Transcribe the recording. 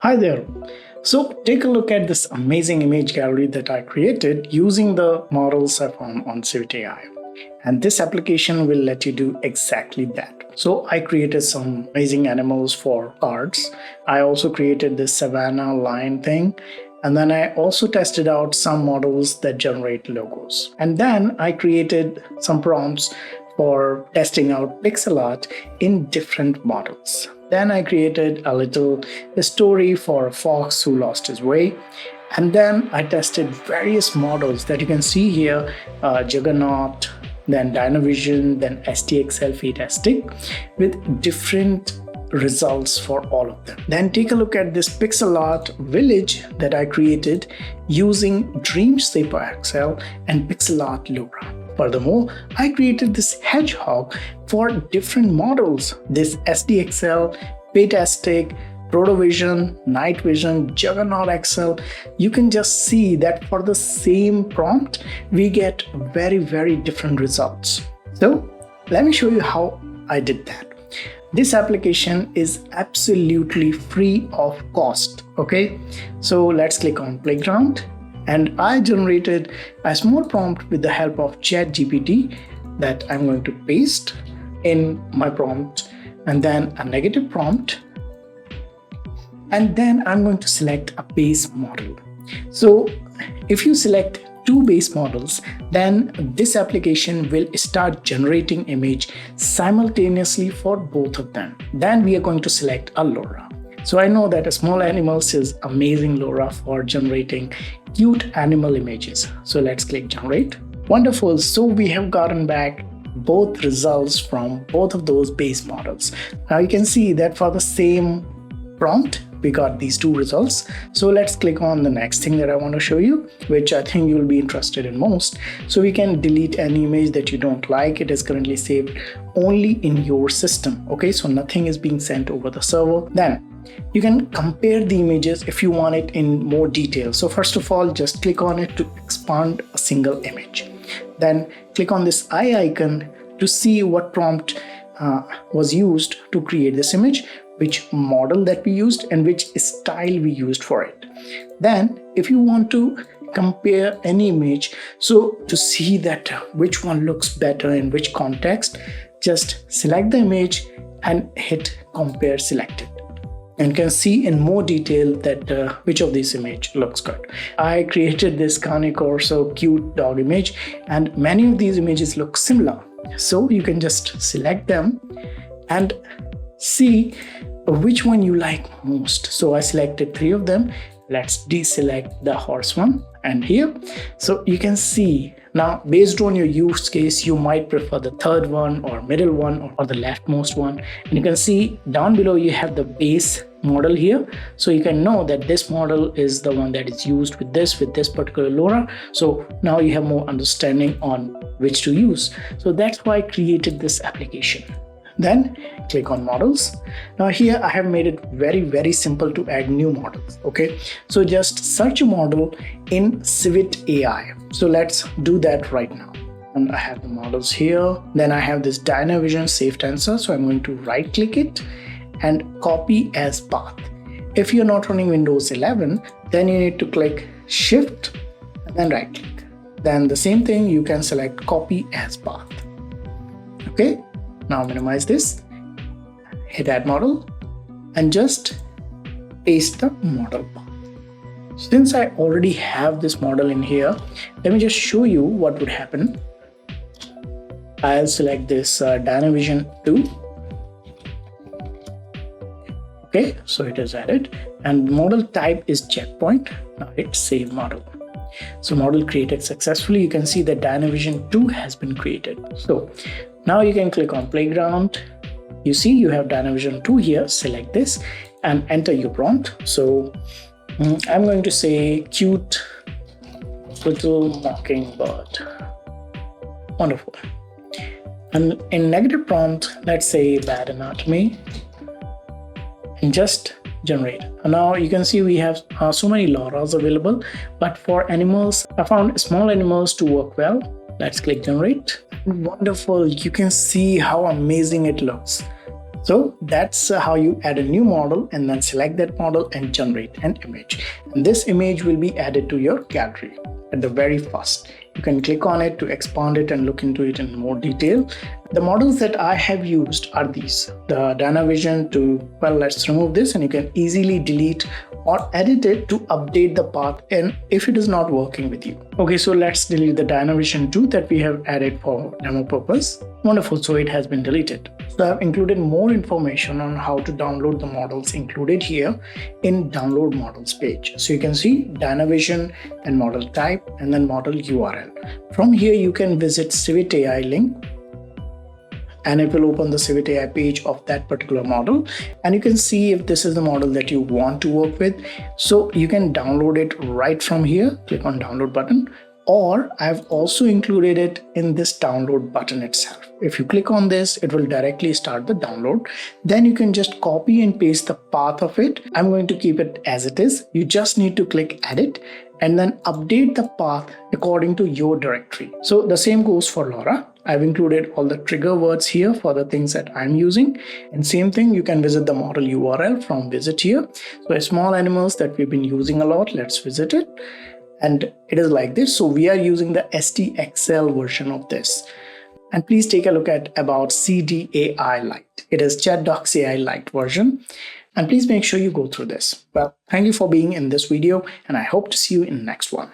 Hi there. So take a look at this amazing image gallery that I created using the models I found on CDAI. And this application will let you do exactly that. So I created some amazing animals for cards. I also created this Savannah lion thing. And then I also tested out some models that generate logos. And then I created some prompts for testing out pixel art in different models. Then I created a story for a fox who lost his way. And then I tested various models that you can see here, Juggernaut, then Dynavision, then STXL Fantastic, with different results for all of them. Then take a look at this pixel art village that I created using Dreamscaper XL and pixel art LoRA. Furthermore, I created this hedgehog for different models, this SDXL, Fantastic, Protovision, Night Vision, Juggernaut XL. You can just see that for the same prompt, we get very different results. So let me show you how I did that. This application is absolutely free of cost. Okay, so let's click on Playground. And I generated a small prompt with the help of ChatGPT that I'm going to paste in my prompt, and then a negative prompt. And then I'm going to select a base model. So if you select two base models, then this application will start generating image simultaneously for both of them. Then we are going to select a LoRA. So I know that a small animals is amazing LoRA for generating cute animal images. So let's click generate. Wonderful. So we have gotten back both results from both of those base models. Now you can see that for the same prompt, we got these two results. So let's click on the next thing that I want to show you, which I think you'll be interested in most. So we can delete any image that you don't like. It is currently saved only in your system. Okay, so nothing is being sent over the server. Then you can compare the images if you want it in more detail. So first of all, just click on it to expand a single image. Then click on this eye icon to see what prompt was used to create this image, which model that we used, and which style we used for it. Then if you want to compare any image, so to see that which one looks better in which context, just select the image and hit compare selected, and can see in more detail that which of these image looks good. I created this Cane Corso cute dog image, and many of these images look similar. So you can just select them and see which one you like most. So I selected 3 of them. Let's deselect the horse one and here. So you can see now, based on your use case, you might prefer the third one or middle one or the leftmost one. And you can see down below you have the base model here. So you can know that this model is the one that is used with this particular LoRA. So now you have more understanding on which to use. So that's why I created this application. Then click on models. Now here I have made it very simple to add new models. Okay, so just search a model in CDAI. So let's do that right now. And I have the models here. Then I have this Dynavision Safe Tensor. So I'm going to right click it and copy as path. If you're not running Windows 11, then you need to click Shift and then right click. Then the same thing, you can select copy as path. Okay. Now minimize this, hit add model, and just paste the model path. Since I already have this model in here, let me just show you what would happen. I'll select this Dynavision 2. Okay, so it is added, and model type is checkpoint. Now hit save model. So model created successfully. You can see that Dynavision 2 has been created. So now you can click on Playground. You see you have Dynavision 2 here. Select this and enter your prompt. So I'm going to say cute little mockingbird. Wonderful. And in negative prompt, let's say bad anatomy, and just generate. And now you can see we have so many LoRAs available, but for animals, I found small animals to work well. Let's click generate. Wonderful. You can see how amazing it looks. So that's how you add a new model and then select that model and generate an image. And this image will be added to your gallery at the very first. You can click on it to expand it and look into it in more detail. The models that I have used are these. The Dynavision let's remove this, and you can easily delete or edit it to update the path and if it is not working with you. Okay, so let's delete the Dynavision 2 that we have added for demo purpose. Wonderful, so it has been deleted. So I've included more information on how to download the models included here in download models page. So you can see Dynavision and model type and then model URL. From here you can visit CDAI link and it will open the CDAI page of that particular model, and you can see if this is the model that you want to work with. So you can download it right from here, click on download button, or I've also included it in this download button itself. If you click on this, it will directly start the download. Then you can just copy and paste the path of it. I'm going to keep it as it is. You just need to click edit and then update the path according to your directory. So the same goes for LoRA. I've included all the trigger words here for the things that I'm using. And same thing, you can visit the model URL from visit here. So small animals that we've been using a lot, let's visit it. And it is like this. So we are using the STXL version of this. And please take a look at about CDAI Lite. It is CDAI Lite version. And please make sure you go through this. Well, thank you for being in this video, and I hope to see you in the next one.